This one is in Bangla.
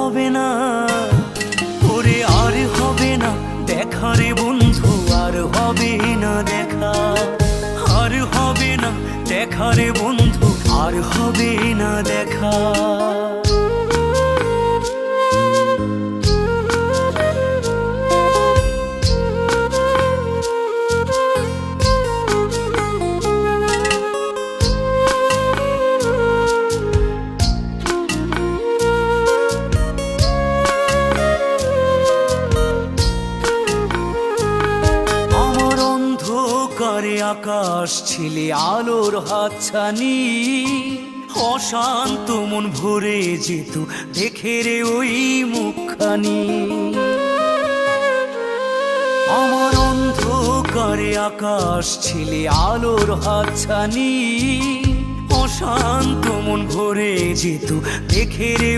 হবে না, ওরে আর হবে না দেখা রে বন্ধু, আর হবে না দেখা, আর হবে না দেখা রে বন্ধু, আর হবে না দেখা। করে আকাশ ছিলে আলোর হাতছানি, অশান্ত মন ভরে যেত দেখে রে ওই মুখখানি। আমার অন্ধকারে আকাশ ছিলে আলোর হাতছানি, অশান্ত মন ভরে যেত দেখে রে